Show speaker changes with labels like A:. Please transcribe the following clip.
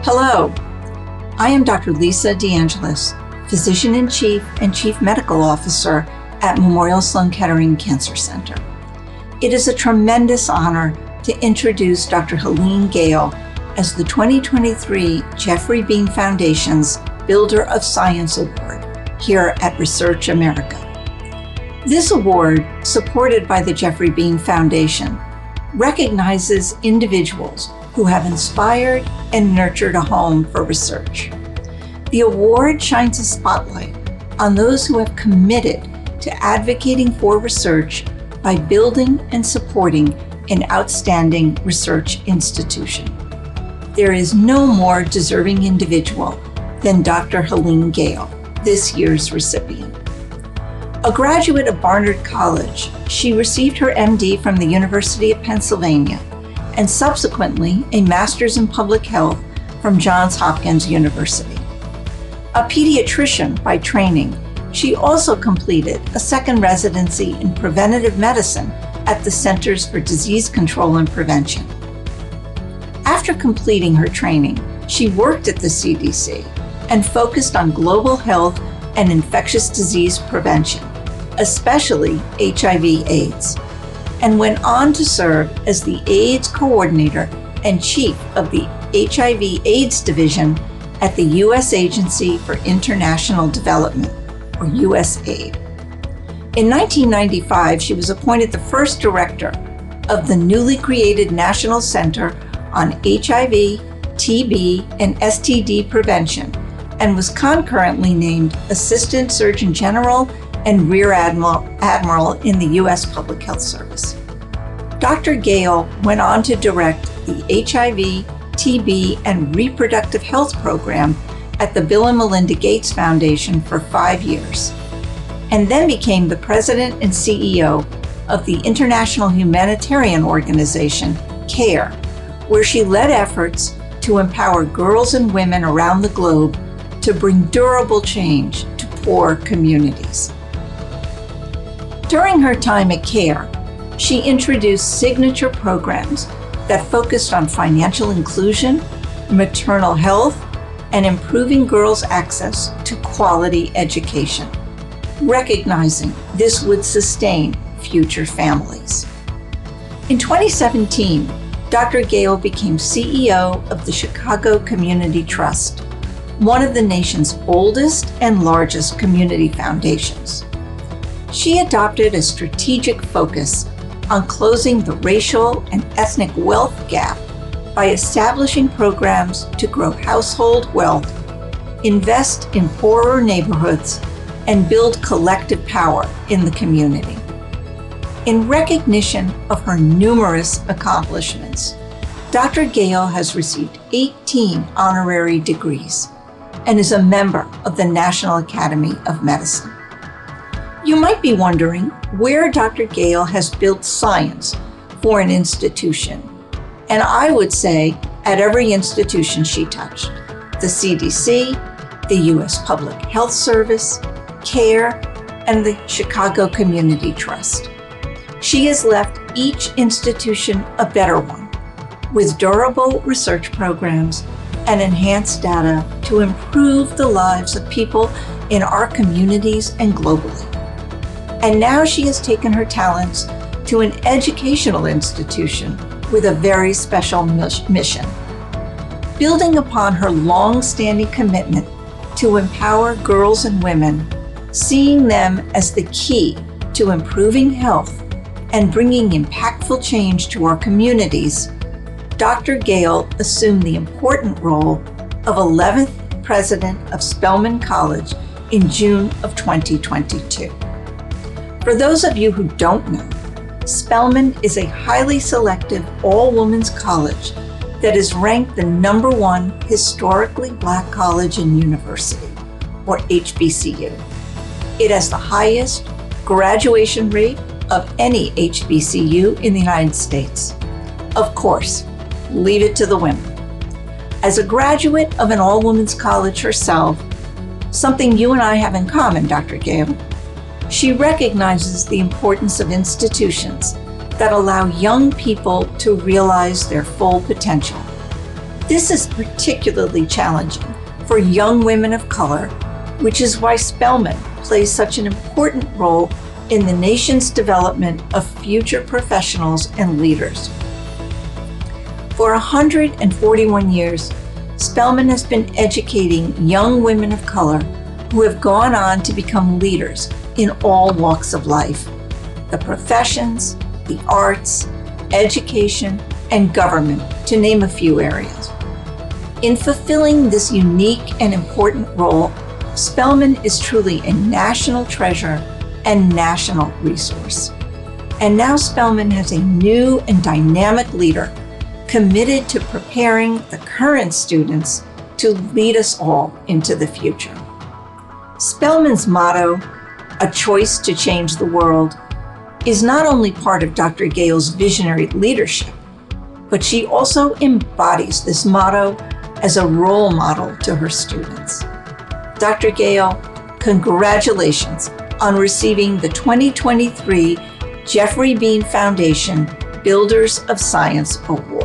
A: Hello, I am Dr. Lisa DeAngelis, Physician-in-Chief and Chief Medical Officer at Memorial Sloan Kettering Cancer Center. It is a tremendous honor to introduce Dr. Helene Gayle as the 2023 Geoffrey Beene Foundation's Builder of Science Award here at Research America. This award, supported by the Geoffrey Beene Foundation, recognizes individuals who have inspired and nurtured a home for research. The award shines a spotlight on those who have committed to advocating for research by building and supporting an outstanding research institution. There is no more deserving individual than Dr. Helene Gayle, this year's recipient. A graduate of Barnard College, she received her MD from the University of Pennsylvania and subsequently a Master's in Public Health from Johns Hopkins University. A pediatrician by training, she also completed a second residency in preventative medicine at the Centers for Disease Control and Prevention. After completing her training, she worked at the CDC and focused on global health and infectious disease prevention, especially HIV/AIDS, and went on to serve as the AIDS coordinator and chief of the HIV/AIDS division at the U.S. Agency for International Development, or USAID. In 1995, she was appointed the first director of the newly created National Center on HIV, TB, and STD Prevention, and was concurrently named Assistant Surgeon General and Rear Admiral in the U.S. Public Health Service. Dr. Gayle went on to direct the HIV, TB, and Reproductive Health Program at the Bill and Melinda Gates Foundation for 5 years, and then became the president and CEO of the International Humanitarian Organization, CARE, where she led efforts to empower girls and women around the globe to bring durable change to poor communities. During her time at CARE, she introduced signature programs that focused on financial inclusion, maternal health, and improving girls' access to quality education, recognizing this would sustain future families. In 2017, Dr. Gayle became CEO of the Chicago Community Trust, one of the nation's oldest and largest community foundations. She adopted a strategic focus on closing the racial and ethnic wealth gap by establishing programs to grow household wealth, invest in poorer neighborhoods, and build collective power in the community. In recognition of her numerous accomplishments, Dr. Gayle has received 18 honorary degrees and is a member of the National Academy of Medicine. You might be wondering where Dr. Gayle has built science for an institution, and I would say at every institution she touched: the CDC, the U.S. Public Health Service, CARE, and the Chicago Community Trust. She has left each institution a better one, with durable research programs and enhanced data to improve the lives of people in our communities and globally. And now she has taken her talents to an educational institution with a very special mission, building upon her long-standing commitment to empower girls and women, seeing them as the key to improving health and bringing impactful change to our communities. Dr. Gayle assumed the important role of 11th president of Spelman College in June of 2022. For those of you who don't know, Spelman is a highly selective all-women's college that is ranked the #1 historically Black college and university, or HBCU. It has the highest graduation rate of any HBCU in the United States. Of course, leave it to the women. As a graduate of an all-women's college herself, something you and I have in common, Dr. Gayle, she recognizes the importance of institutions that allow young people to realize their full potential. This is particularly challenging for young women of color, which is why Spelman plays such an important role in the nation's development of future professionals and leaders. For 141 years, Spelman has been educating young women of color who have gone on to become leaders in all walks of life, the professions, the arts, education, and government, to name a few areas. In fulfilling this unique and important role, Spelman is truly a national treasure and national resource. And now Spelman has a new and dynamic leader committed to preparing the current students to lead us all into the future. Spelman's motto, "A choice to change the world," is not only part of Dr. Gayle's visionary leadership, but she also embodies this motto as a role model to her students. Dr. Gayle, congratulations on receiving the 2023 Geoffrey Beene Foundation Builders of Science Award.